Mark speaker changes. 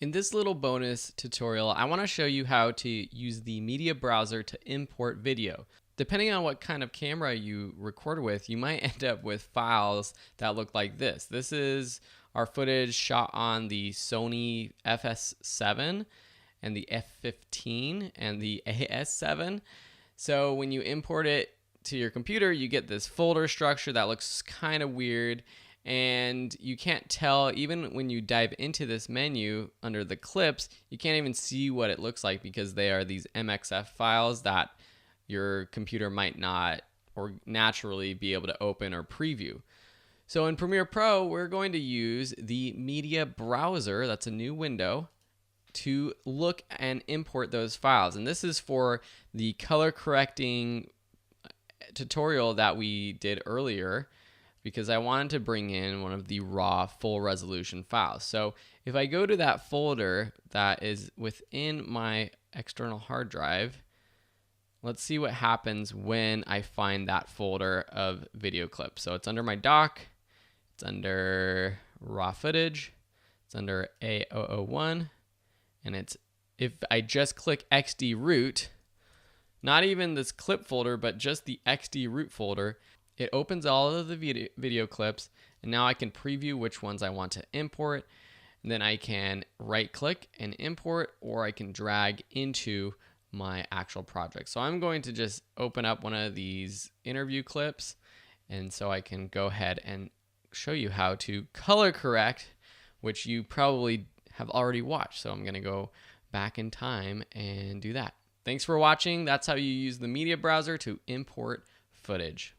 Speaker 1: In this little bonus tutorial, I want to show you how to use the media browser to import video. Depending on what kind of camera you record with, you might end up with files that look like this. This is our footage shot on the Sony FS7 and the F15 and the AS7. So when you import it to your computer, you get this folder structure that looks kind of weird. And you can't tell, even when you dive into this menu under the clips, you can't even see what it looks like because they are these MXF files that your computer might not or naturally be able to open or preview. So in Premiere Pro, we're going to use the media browser, that's a new window, to look and import those files. And this is for the color correcting tutorial that we did earlier, because I wanted to bring in one of the raw full resolution files. So if I go to that folder that is within my external hard drive, let's see what happens when I find that folder of video clips. So it's under my dock, it's under raw footage, it's under A001, and it's, if I just click XD root, not even this clip folder, but just the XD root folder, it opens all of the video clips, and now I can preview which ones I want to import. And then I can right click and import, or I can drag into my actual project. So I'm going to just open up one of these interview clips, and so I can go ahead and show you how to color correct, which you probably have already watched. So I'm going to go back in time and do that. Thanks for watching. That's how you use the media browser to import footage.